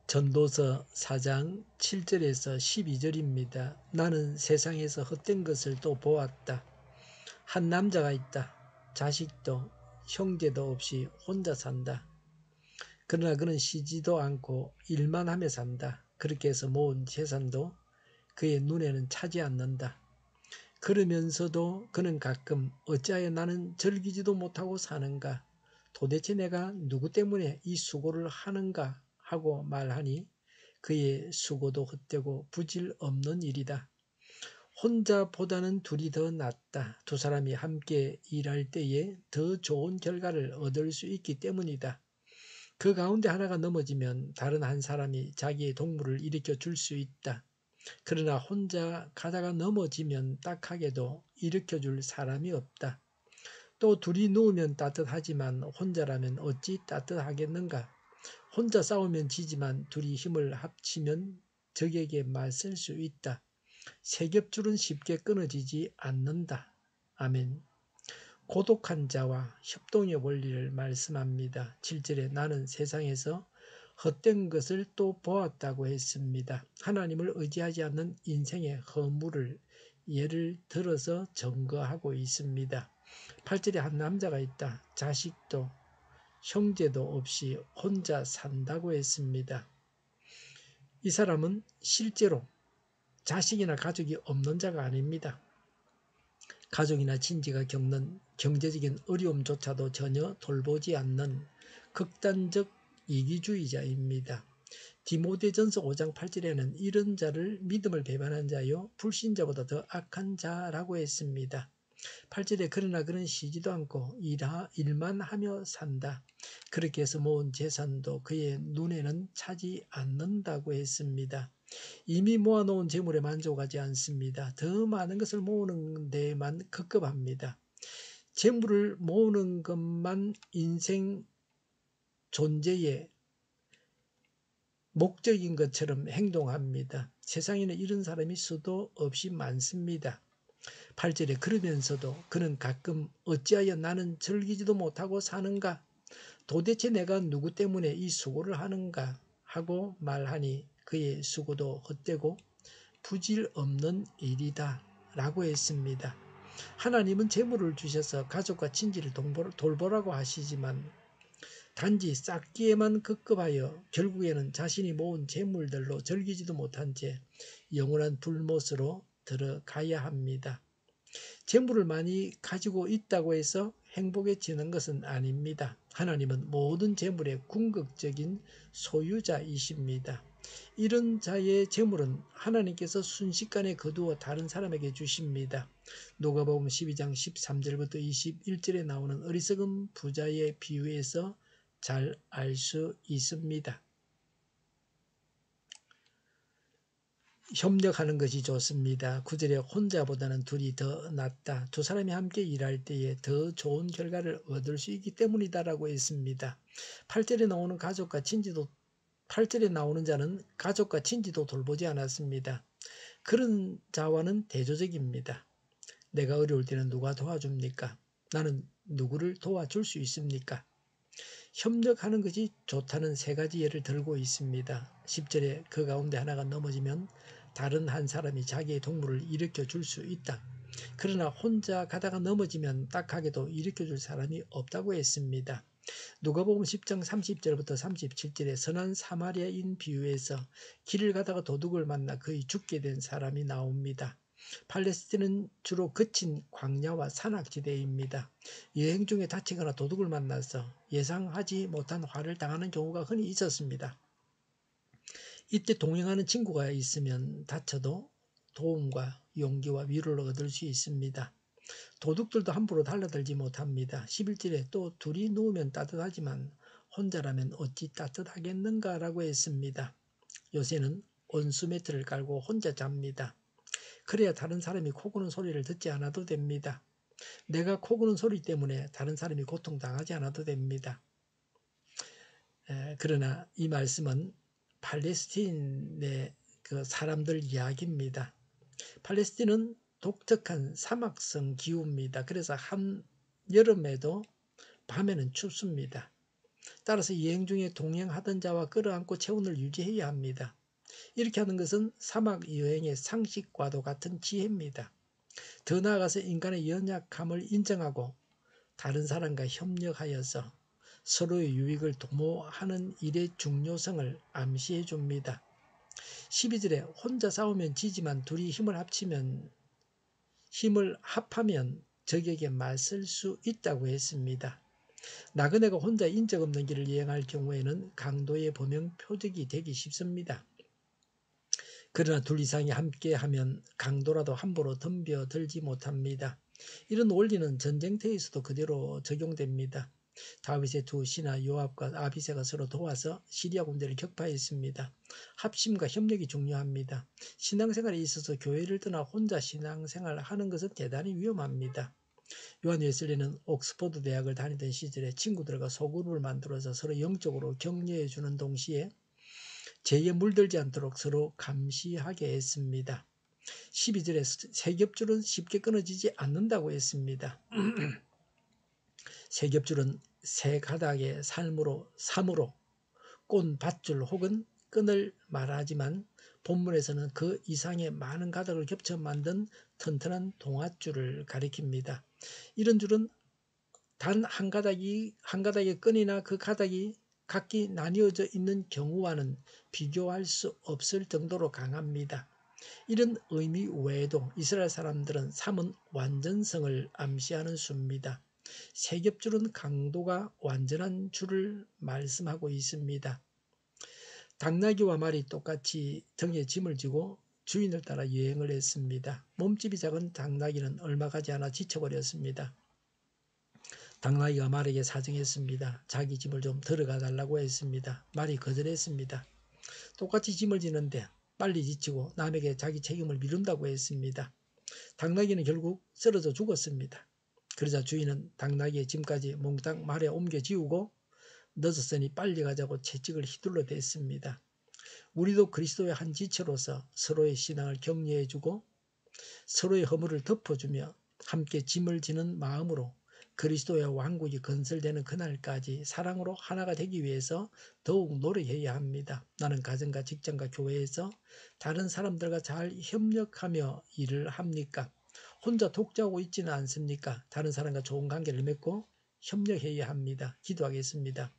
전도서 4장 7절에서 12절입니다. 나는 세상에서 헛된 것을 또 보았다. 한 남자가 있다. 자식도 형제도 없이 혼자 산다. 그러나 그는 쉬지도 않고 일만 하며 산다. 그렇게 해서 모은 재산도 그의 눈에는 차지 않는다. 그러면서도 그는 가끔 어찌하여 나는 즐기지도 못하고 사는가? 도대체 내가 누구 때문에 이 수고를 하는가? 하고 말하니 그의 수고도 헛되고 부질 없는 일이다. 혼자보다는 둘이 더 낫다. 두 사람이 함께 일할 때에 더 좋은 결과를 얻을 수 있기 때문이다. 그 가운데 하나가 넘어지면 다른 한 사람이 자기의 동물을 일으켜 줄 수 있다. 그러나 혼자 가다가 넘어지면 딱하게도 일으켜 줄 사람이 없다. 또 둘이 누우면 따뜻하지만 혼자라면 어찌 따뜻하겠는가? 혼자 싸우면 지지만 둘이 힘을 합치면 적에게 맞설 수 있다. 세 겹줄은 쉽게 끊어지지 않는다. 아멘. 고독한 자와 협동의 원리를 말씀합니다. 7절에 나는 세상에서 헛된 것을 또 보았다고 했습니다. 하나님을 의지하지 않는 인생의 허물을 예를 들어서 증거하고 있습니다. 8절에 한 남자가 있다. 자식도 형제도 없이 혼자 산다고 했습니다. 이 사람은 실제로 자식이나 가족이 없는 자가 아닙니다. 가족이나 친지가 겪는 경제적인 어려움조차도 전혀 돌보지 않는 극단적 이기주의자입니다. 디모데전서 5장 8절에는 이런 자를 믿음을 배반한 자요 불신자보다 더 악한 자라고 했습니다. 8절에 그러나 그는 쉬지도 않고 일만 하며 산다. 그렇게 해서 모은 재산도 그의 눈에는 차지 않는다고 했습니다. 이미 모아놓은 재물에 만족하지 않습니다. 더 많은 것을 모으는 데만 급급합니다. 재물을 모으는 것만 인생 존재의 목적인 것처럼 행동합니다. 세상에는 이런 사람이 수도 없이 많습니다. 8절에 그러면서도 그는 가끔 어찌하여 나는 즐기지도 못하고 사는가? 도대체 내가 누구 때문에 이 수고를 하는가? 하고 말하니 그의 수고도 헛되고 부질 없는 일이다 라고 했습니다. 하나님은 재물을 주셔서 가족과 친지를 돌보라고 하시지만 단지 쌓기에만 급급하여 결국에는 자신이 모은 재물들로 즐기지도 못한 채 영원한 불못으로 들어가야 합니다. 재물을 많이 가지고 있다고 해서 행복해지는 것은 아닙니다. 하나님은 모든 재물의 궁극적인 소유자이십니다. 이런 자의 재물은 하나님께서 순식간에 거두어 다른 사람에게 주십니다. 누가복음 12장 13절부터 21절에 나오는 어리석은 부자의 비유에서 잘 알 수 있습니다. 협력하는 것이 좋습니다. 9절에 혼자보다는 둘이 더 낫다. 두 사람이 함께 일할 때에 더 좋은 결과를 얻을 수 있기 때문이다라고 했습니다. 8절에 나오는 자는 가족과 친지도 돌보지 않았습니다. 그런 자와는 대조적입니다. 내가 어려울 때는 누가 도와줍니까? 나는 누구를 도와줄 수 있습니까? 협력하는 것이 좋다는 세 가지 예를 들고 있습니다. 10절에 그 가운데 하나가 넘어지면 다른 한 사람이 자기의 동물을 일으켜 줄 수 있다. 그러나 혼자 가다가 넘어지면 딱하게도 일으켜 줄 사람이 없다고 했습니다. 누가복음 10장 30절부터 37절에 선한 사마리아인 비유에서 길을 가다가 도둑을 만나 거의 죽게 된 사람이 나옵니다. 팔레스틴은 주로 거친 광야와 산악지대입니다. 여행 중에 다치거나 도둑을 만나서 예상하지 못한 화를 당하는 경우가 흔히 있었습니다. 이때 동행하는 친구가 있으면 다쳐도 도움과 용기와 위로를 얻을 수 있습니다. 도둑들도 함부로 달라들지 못합니다. 11절에 또 둘이 누우면 따뜻하지만 혼자라면 어찌 따뜻하겠는가 라고 했습니다. 요새는 온수 매트를 깔고 혼자 잡니다. 그래야 다른 사람이 코 고는 소리를 듣지 않아도 됩니다. 내가 코 고는 소리 때문에 다른 사람이 고통당하지 않아도 됩니다. 그러나 이 말씀은 팔레스틴의 그 사람들 이야기입니다. 팔레스틴은 독특한 사막성 기후입니다. 그래서 한여름에도 밤에는 춥습니다. 따라서 여행 중에 동행하던 자와 끌어안고 체온을 유지해야 합니다. 이렇게 하는 것은 사막 여행의 상식과도 같은 지혜입니다. 더 나아가서 인간의 연약함을 인정하고 다른 사람과 협력하여서 서로의 유익을 도모하는 일의 중요성을 암시해 줍니다. 12절에 혼자 싸우면 지지만 둘이 힘을 합하면 적에게 맞설 수 있다고 했습니다. 나그네가 혼자 인적 없는 길을 여행할 경우에는 강도의 범용 표적이 되기 쉽습니다. 그러나 둘 이상이 함께하면 강도라도 함부로 덤벼들지 못합니다. 이런 원리는 전쟁터에서도 그대로 적용됩니다. 다윗의 두 신하 요압과 아비새가 서로 도와서 시리아 군대를 격파했습니다. 합심과 협력이 중요합니다. 신앙생활에 있어서 교회를 떠나 혼자 신앙생활을 하는 것은 대단히 위험합니다. 요한 웨슬리는 옥스퍼드 대학을 다니던 시절에 친구들과 소그룹을 만들어서 서로 영적으로 격려해 주는 동시에 죄에 물들지 않도록 서로 감시하게 했습니다. 12절에 세 겹줄은 쉽게 끊어지지 않는다고 했습니다. 세 겹줄은 세 가닥의 삼으로 꼰 밧줄 혹은 끈을 말하지만 본문에서는 그 이상의 많은 가닥을 겹쳐 만든 튼튼한 동아줄을 가리킵니다. 이런 줄은 단 한 가닥의 끈이나 그 가닥이 각기 나뉘어져 있는 경우와는 비교할 수 없을 정도로 강합니다. 이런 의미 외에도 이스라엘 사람들은 삼은 완전성을 암시하는 수입니다. 세 겹줄은 강도가 완전한 줄을 말씀하고 있습니다. 당나귀와 말이 똑같이 등에 짐을 지고 주인을 따라 여행을 했습니다. 몸집이 작은 당나귀는 얼마 가지 않아 지쳐버렸습니다. 당나귀가 말에게 사정했습니다. 자기 짐을 좀 들어가 달라고 했습니다. 말이 거절했습니다. 똑같이 짐을 지는데 빨리 지치고 남에게 자기 책임을 미룬다고 했습니다. 당나귀는 결국 쓰러져 죽었습니다. 그러자 주인은 당나귀의 짐까지 몽땅 말에 옮겨 지우고 늦었으니 빨리 가자고 채찍을 휘둘러 댔습니다. 우리도 그리스도의 한 지체로서 서로의 신앙을 격려해주고 서로의 허물을 덮어주며 함께 짐을 지는 마음으로 그리스도의 왕국이 건설되는 그날까지 사랑으로 하나가 되기 위해서 더욱 노력해야 합니다. 나는 가정과 직장과 교회에서 다른 사람들과 잘 협력하며 일을 합니까? 혼자 독자하고 있지는 않습니까? 다른 사람과 좋은 관계를 맺고 협력해야 합니다. 기도하겠습니다.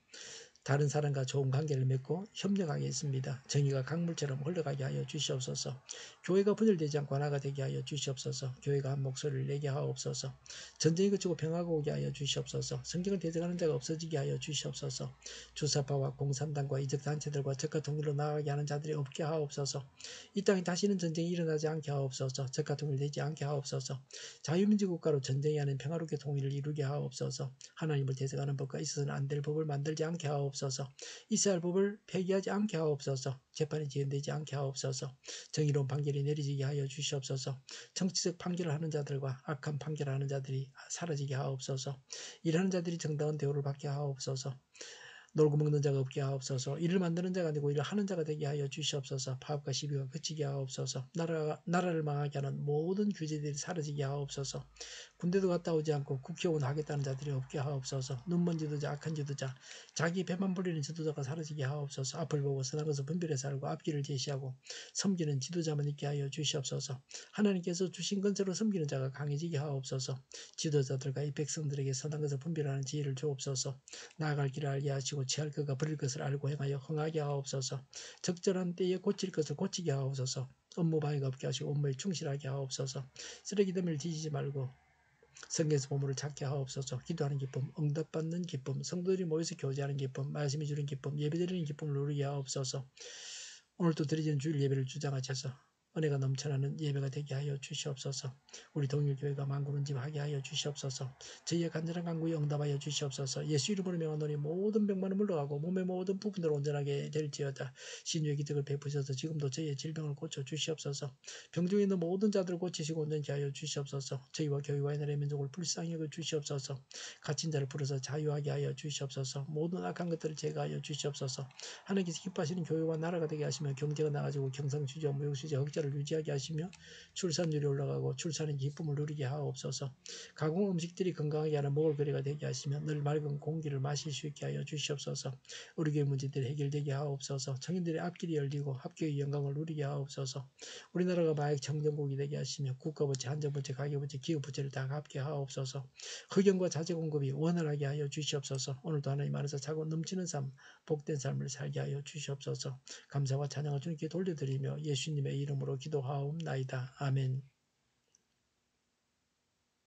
다른 사람과 좋은 관계를 맺고 협력하겠습니다. 정의가 강물처럼 흘러가게 하여 주시옵소서. 교회가 분열되지 않고 하나가 되게 하여 주시옵소서. 교회가 한 목소리를 내게 하옵소서. 전쟁이 그치고 평화가 오게 하여 주시옵소서. 성경을 대적하는 자가 없어지게 하여 주시옵소서. 주사파와 공산당과 이적단체들과 적과 통일로 나아가게 하는 자들이 없게 하옵소서. 이 땅에 다시는 전쟁이 일어나지 않게 하옵소서. 적과 통일되지 않게 하옵소서. 자유민주국가로 전쟁이 아닌 평화롭게 통일을 이루게 하옵소서. 하나님을 대적하는 법과 있어서는 안 될 법을 만들지 않게 하옵소서. 이스라엘 법을 폐기하지 않게 하옵소서. 재판이 지연되지 않게 하옵소서. 정의로운 판결이 내리지게 하여 주시옵소서. 정치적 판결을 하는 자들과 악한 판결을 하는 자들이 사라지게 하옵소서. 일하는 자들이 정당한 대우를 받게 하옵소서. 놀고 먹는 자가 없게 하옵소서. 일을 만드는 자가 아니고 일을 하는 자가 되게 하여 주시옵소서. 파업과 시비가 그치게 하옵소서. 나라를 망하게 하는 모든 규제들이 사라지게 하옵소서. 군대도 갔다 오지 않고 국회의원 하겠다는 자들이 없게 하옵소서. 눈먼 지도자, 악한 지도자, 자기 배만 불리는 지도자가 사라지게 하옵소서. 앞을 보고 선한 것을 분별해 살고 앞길을 제시하고 섬기는 지도자만 있게 하여 주시옵소서. 하나님께서 주신 건설로 섬기는 자가 강해지게 하옵소서. 지도자들과 이 백성들에게 선한 것을 분별하는 지혜를 주옵소서. 나아갈 길을 알게 하시고 취할 것과 버릴 것을 알고 행하여 흥하게 하옵소서. 적절한 때에 고칠 것을 고치게 하옵소서. 업무 방해가 없게 하시고 업무에 충실하게 하옵소서. 쓰레기 더미를 뒤지지 말고 성경에서 보물을 찾게 하옵소서. 기도하는 기쁨, 응답받는 기쁨, 성도들이 모여서 교제하는 기쁨, 말씀이 주는 기쁨, 예배드리는 기쁨을 누리게 하옵소서. 오늘도 드리는 주일 예배를 주장하셔서 은혜가 넘쳐나는 예배가 되게 하여 주시옵소서. 우리 동일교회가 만군은집하게 하여 주시옵소서. 저희의 간절한 간구에 응답하여 주시옵소서. 예수 이름으로 명하노니 모든 병만은 물러가고 몸의 모든 부분으로 온전하게 될지어다. 신유의 기적을 베푸셔서 지금도 저희의 질병을 고쳐 주시옵소서. 병중에 있는 모든 자들을 고치시고 온전케 하여 주시옵소서. 저희와 교회와 나라의 민족을 불쌍히 여겨 주시옵소서. 갇힌 자를 풀어서 자유하게 하여 주시옵소서. 모든 악한 것들을 제거하여 주시옵소서. 하나님께서 기뻐하시는 교회와 나라가 되게 하시며 경제가 나아지고 경상수지와 무역수지와 숫자를 유지하게 하시며 출산율이 올라가고 출산의 기쁨을 누리게 하옵소서. 가공 음식들이 건강하게 하는 먹을 거리가 되게 하시며 늘 맑은 공기를 마실 수 있게 하여 주시옵소서. 의료계 문제들이 해결되게 하옵소서. 청년들의 앞길이 열리고 합격의 영광을 누리게 하옵소서. 우리나라가 마약 청정국이 되게 하시며 국가부채, 한정부채, 가계부채, 기업부채를 다 갚게 하옵소서. 흑연과 자재 공급이 원활하게 하여 주시옵소서. 오늘도 하나님 안에서 차고 넘치는 삶, 복된 삶을 살게 하여 주시옵소서. 감사와 찬양을 주님께 돌려드리며 예수님의 이름으로 기도하옵나이다. 아멘.